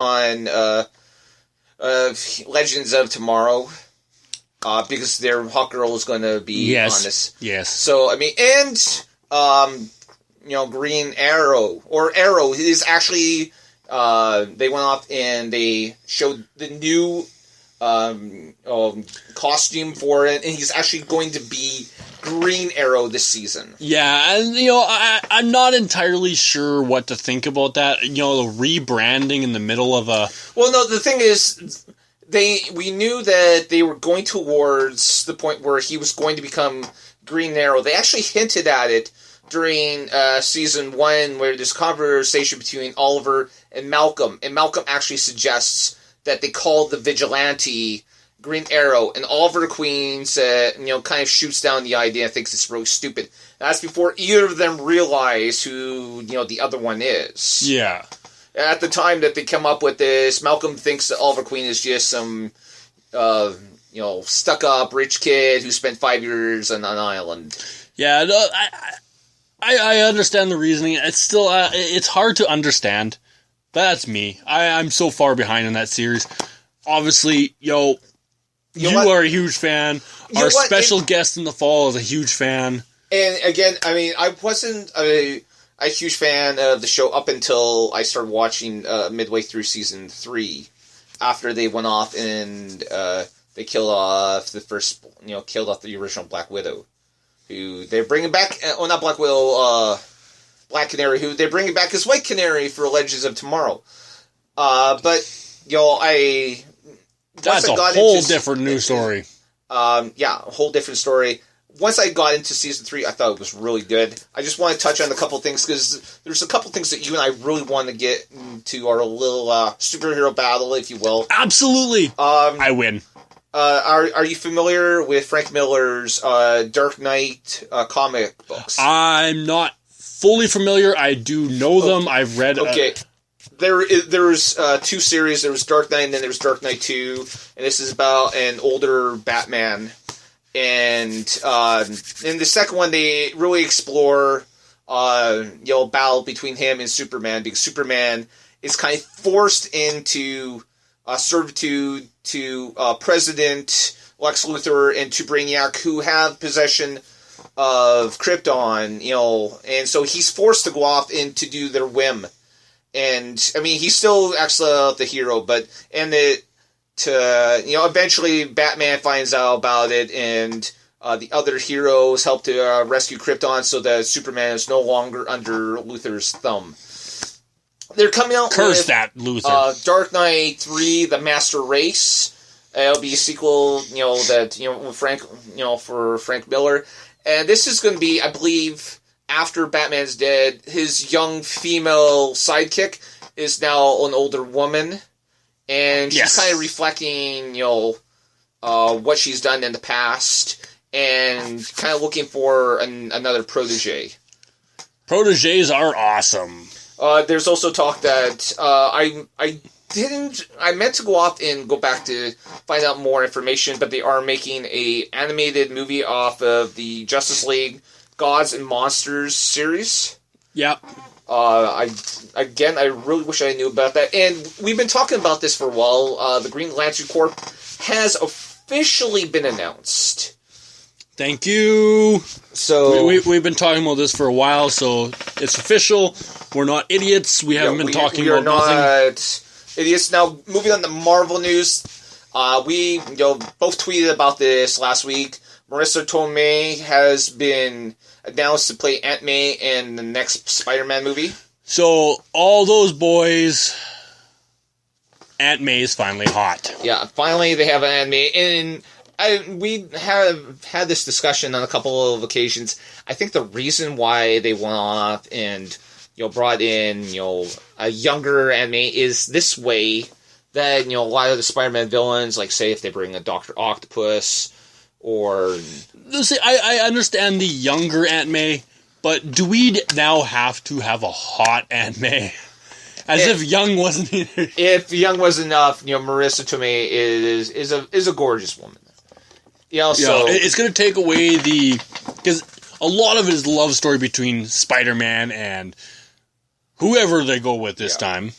on Legends of Tomorrow. Because their Hawkgirl is going to be on this. Yes. So, I mean, and, Green Arrow, or Arrow, is actually, they went off and they showed the new costume for it, and he's actually going to be Green Arrow this season. Yeah, and, I'm not entirely sure what to think about that. The rebranding in the middle of a... Well, no, the thing is... We knew that they were going towards the point where he was going to become Green Arrow. They actually hinted at it during season 1, where there's conversation between Oliver and Malcolm actually suggests that they call the vigilante Green Arrow, and Oliver Queen kind of shoots down the idea and thinks it's really stupid. That's before either of them realize who the other one is. Yeah. At the time that they come up with this, Malcolm thinks that Oliver Queen is just some, stuck-up rich kid who spent 5 years on an island. Yeah, no, I understand the reasoning. It's still, it's hard to understand. That's me. I'm so far behind in that series. Obviously, you are a huge fan. Our special guest in the fall is a huge fan. And again, I mean, I wasn't a huge fan of the show up until I started watching midway through season 3, after they went off and they killed off the original Black Widow, who they're bringing back. Not Black Widow, Black Canary, who they're bringing back as White Canary for Legends of Tomorrow. But that's a whole different new story. A whole different story. Once I got into season 3, I thought it was really good. I just want to touch on a couple things, because there's a couple things that you and I really want to get into our little superhero battle, if you will. Absolutely. I win. Are you familiar with Frank Miller's Dark Knight comic books? I'm not fully familiar. I do know them. I've read... Okay. There was 2 series. There was Dark Knight, and then there was Dark Knight 2. And this is about an older Batman. And in the second one, they really explore, battle between him and Superman, because Superman is kind of forced into servitude to President Lex Luthor and to Brainiac, who have possession of Krypton, and so he's forced to go off and to do their whim. And, I mean, he's still actually the hero, eventually Batman finds out about it, and the other heroes help to rescue Krypton so that Superman is no longer under Luthor's thumb. They're coming out with that Luthor. Dark Knight 3, The Master Race. It'll be a sequel, for Frank Miller. And this is going to be, I believe, after Batman's dead, his young female sidekick is now an older woman. And she's kind of reflecting, what she's done in the past, and kind of looking for another protege. Proteges are awesome. There's also talk that I meant to go off and go back to find out more information, but they are making a animated movie off of the Justice League Gods and Monsters series. Yep. I really wish I knew about that. And we've been talking about this for a while. The Green Lantern Corps has officially been announced. Thank you. So we've been talking about this for a while, so it's official. We're not idiots. We haven't been talking about nothing. We are not idiots. Now, moving on to Marvel news. We both tweeted about this last week. Marissa Tomei has been announced to play Aunt May in the next Spider-Man movie. So, all those boys, Aunt May is finally hot. Yeah, finally they have an Aunt May. And we have had this discussion on a couple of occasions. I think the reason why they went off and brought in a younger Aunt May is this way that a lot of the Spider-Man villains, like say if they bring a Dr. Octopus or... See, I understand the younger Aunt May, but do we now have to have a hot Aunt May? If Young wasn't either. If Young was enough, Marissa Tomei is a gorgeous woman. So it's going to take away because a lot of it is the love story between Spider-Man and whoever they go with this time.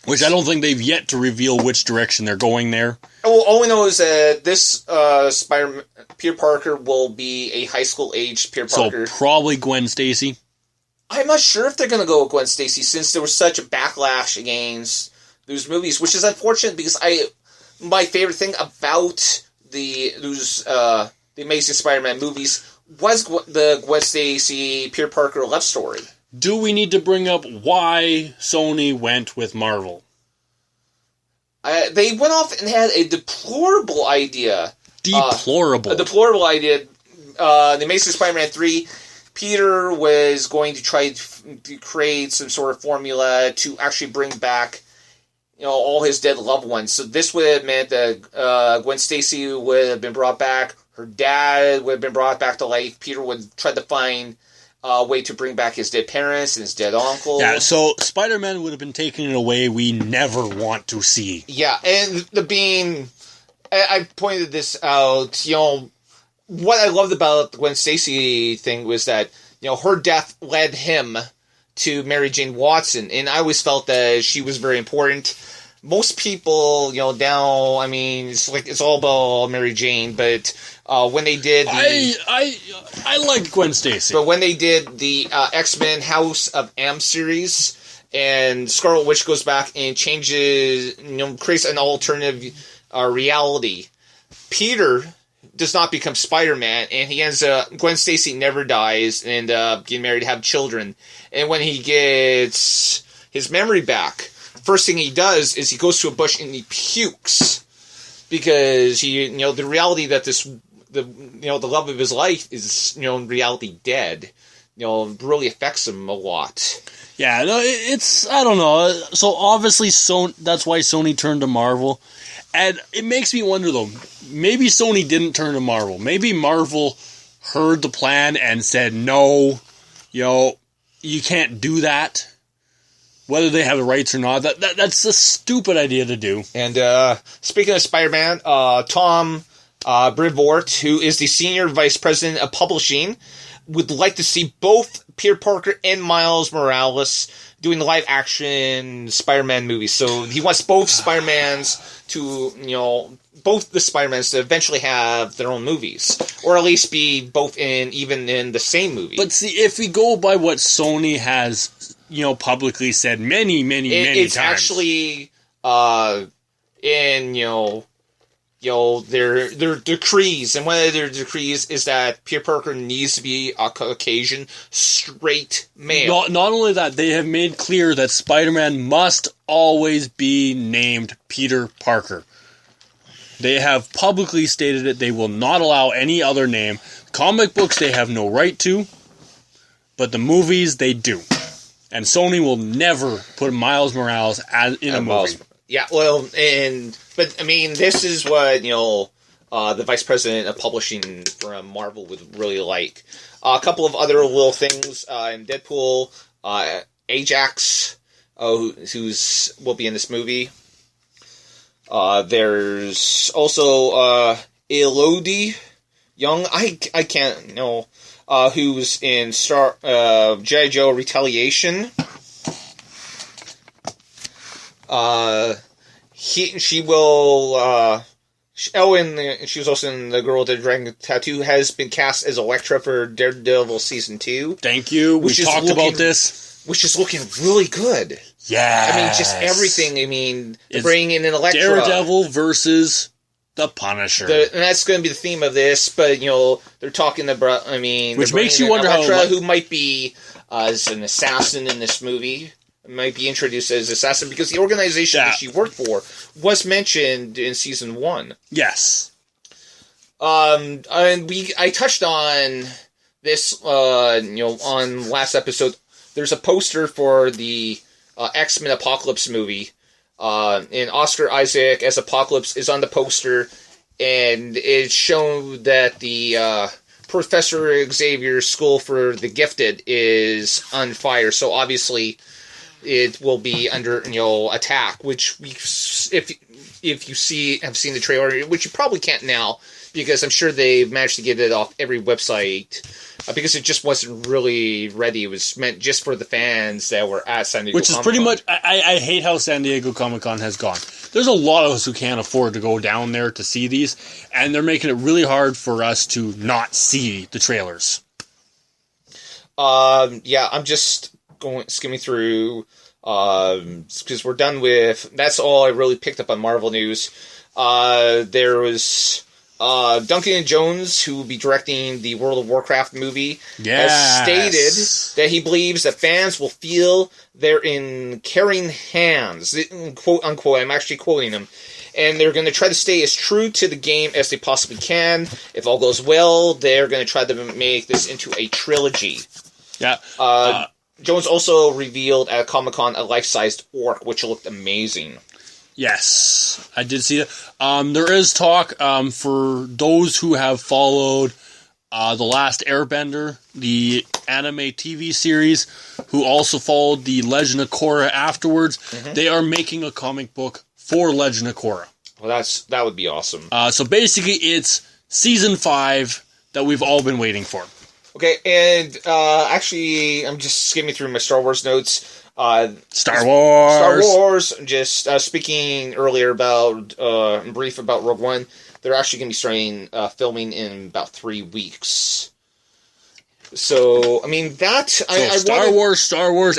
Which I don't think they've yet to reveal which direction they're going there. Well, all we know is that this Peter Parker will be a high school age Peter Parker. So probably Gwen Stacy. I'm not sure if they're going to go with Gwen Stacy since there was such a backlash against those movies, which is unfortunate because my favorite thing about the Amazing Spider-Man movies was the Gwen Stacy Peter Parker love story. Do we need to bring up why Sony went with Marvel? They went off and had a deplorable idea. Deplorable. A deplorable idea. The Amazing Spider-Man 3, Peter was going to try to create some sort of formula to actually bring back, all his dead loved ones. So this would have meant that Gwen Stacy would have been brought back. Her dad would have been brought back to life. Peter would try to find a way to bring back his dead parents and his dead uncle. Yeah, so Spider-Man would have been taken in a way we never want to see. Yeah, and I pointed this out, what I loved about the Gwen Stacy thing was that, her death led him to Mary Jane Watson, and I always felt that she was very important. Most people, now, it's all about Mary Jane, but when they did I like Gwen Stacy. But when they did the X-Men House of M series, and Scarlet Witch goes back and changes, creates an alternative reality, Peter does not become Spider-Man, and he ends up, Gwen Stacy never dies, and getting married to have children. And when he gets his memory back, first thing he does is he goes to a bush and he pukes. Because the reality that the love of his life is, in reality dead, really affects him a lot. Yeah, no, I don't know. So obviously that's why Sony turned to Marvel. And it makes me wonder, though, maybe Sony didn't turn to Marvel. Maybe Marvel heard the plan and said, no, you can't do that. Whether they have the rights or not, that's a stupid idea to do. And speaking of Spider-Man, Tom Brevoort, who is the Senior Vice President of Publishing, would like to see both Peter Parker and Miles Morales doing the live-action Spider-Man movies. So he wants both Spider-Mans to, both the Spider-Mans to eventually have their own movies. Or at least be both even in the same movie. But see, if we go by what Sony has, publicly said many times. It's actually, in, their decrees, and one of their decrees is that Peter Parker needs to be a Caucasian straight male. Not only that, they have made clear that Spider-Man must always be named Peter Parker. They have publicly stated it. They will not allow any other name. Comic books they have no right to, but the movies they do. And Sony will never put Miles Morales in a movie. Yeah, well, but this is what, the Vice President of Publishing from Marvel would really like. A couple of other little things in Deadpool, Ajax, will be in this movie. There's also Elodie Young, I can't know, who's in G.I. Joe Retaliation. She will, and she was also in The Girl with the Dragon Tattoo, has been cast as Elektra for Daredevil Season 2. Thank you. We talked about this. Which is looking really good. Yeah. Just everything. Bringing in an Elektra. Daredevil versus the Punisher. And that's going to be the theme of this, but, they're talking about, which makes you wonder Elektra, who might be as an assassin in this movie. Might be introduced as assassin because the organization that she worked for was mentioned in Season 1. Yes. And I touched on this, on last episode. There's a poster for the X-Men Apocalypse movie, and Oscar Isaac as Apocalypse is on the poster, and it showed that the Professor Xavier's School for the Gifted is on fire. So obviously, it will be under attack. Which if you have seen the trailer, which you probably can't now, because I'm sure they've managed to get it off every website because it just wasn't really ready. It was meant just for the fans that were at San Diego Which is pretty much... I hate how San Diego Comic-Con has gone. There's a lot of us who can't afford to go down there to see these, and they're making it really hard for us to not see the trailers. Yeah, I'm just skimming through, because we're done with... That's all I really picked up on Marvel news. There was... Duncan Jones, who will be directing the World of Warcraft movie, has stated that he believes that fans will feel they're in caring hands, quote unquote. I'm actually quoting him. And they're going to try to stay as true to the game as they possibly can. If all goes well, they're going to try to make this into a trilogy. Yeah. Jones also revealed at Comic-Con a life-sized orc, which looked amazing. Yes, I did see it. There is talk, for those who have followed The Last Airbender, the anime TV series, who also followed The Legend of Korra afterwards, they are making a comic book for Legend of Korra. Well, that would be awesome. So basically, it's Season 5 that we've all been waiting for. Okay, and actually, I'm just skimming through my Star Wars notes. Star Wars. Just speaking earlier about brief about Rogue One. They're actually going to be starting filming in about 3 weeks. So I mean that. Star Wars,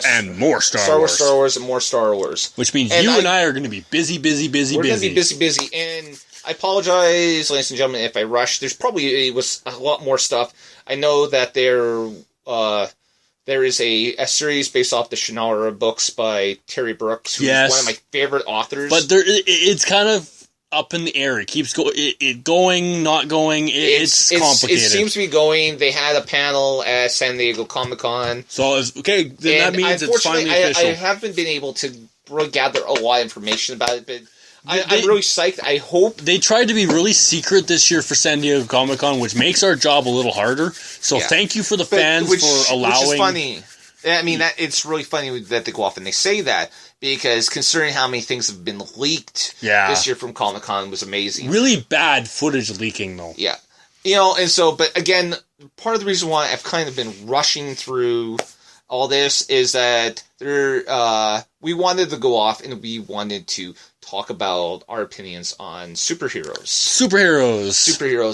and more Star Wars. Star Wars, and more Star Wars. Which means you and I are going to be busy. We're going to be busy, and I apologize, ladies and gentlemen, if I rushed. There's probably was a lot more stuff. I know that there is a series based off the Shannara books by Terry Brooks, who's one of my favorite authors. But it's kind of up in the air. It keeps going, not going. It's complicated. It seems to be going. They had a panel at San Diego Comic-Con. So, then that means it's finally official. I haven't been able to really gather a lot of information about it, but... I'm really psyched. I hope... They tried to be really secret this year for San Diego Comic-Con, which makes our job a little harder. So thank you for the fans for allowing... Which is funny. I mean, it's really funny that they go off and they say that, because considering how many things have been leaked this year from Comic-Con was amazing. Really bad footage leaking, though. Yeah. But again, part of the reason why I've kind of been rushing through all this is that we wanted to go off and we wanted to talk about our opinions on superheroes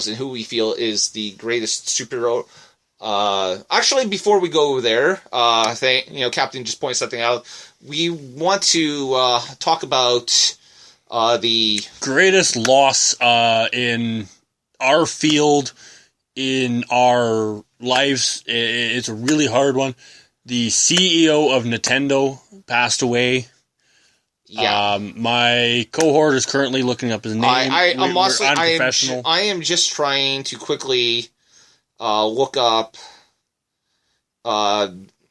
and who we feel is the greatest superhero. Actually, before we go there, I think Captain just pointed something out. We want to talk about the greatest loss in our field, in our lives. It's a really hard one. The CEO of Nintendo passed away. Yeah. My cohort is currently looking up his name. I'm unprofessional. I am just trying to quickly look up Satoru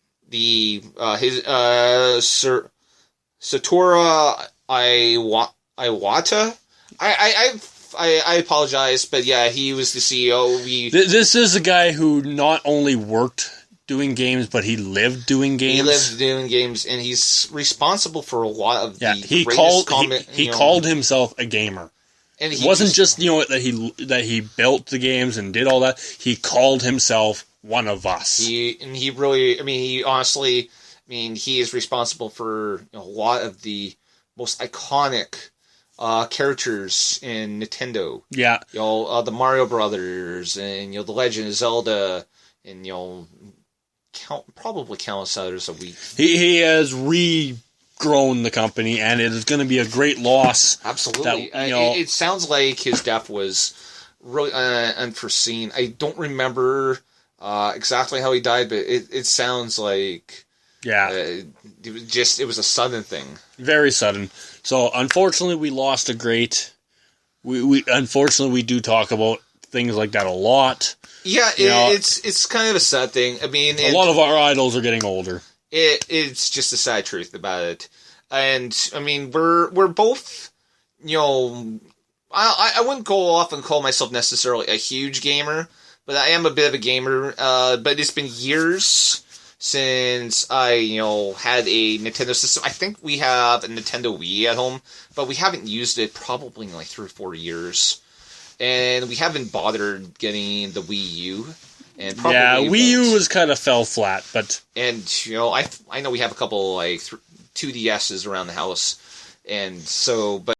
Iwata. I apologize, but yeah, he was the CEO. This is a guy who not only worked doing games, but he lived doing games. He lived doing games, and he's responsible for a lot of the he greatest called himself a gamer. And it wasn't just that he built the games and did all that. He called himself one of us. He is responsible for a lot of the most iconic characters in Nintendo. Yeah. The Mario Brothers and the Legend of Zelda and probably countless others that we... He has regrown the company, and it is going to be a great loss. Absolutely. It sounds like his death was really unforeseen. I don't remember exactly how he died, but it sounds like... Yeah. It was a sudden thing. Very sudden. So, unfortunately, we lost a great... Unfortunately, we do talk about things like that a lot. Yeah, it's kind of a sad thing. I mean, a lot of our idols are getting older. It's just a sad truth about it, and I mean, we're both, I wouldn't go off and call myself necessarily a huge gamer, but I am a bit of a gamer. But it's been years since I had a Nintendo system. I think we have a Nintendo Wii at home, but we haven't used it probably in like 3 or 4 years. And we haven't bothered getting the Wii U. And probably Wii U was kind of fell flat, but and you know I know we have a couple like 2DSs around the house, and so but.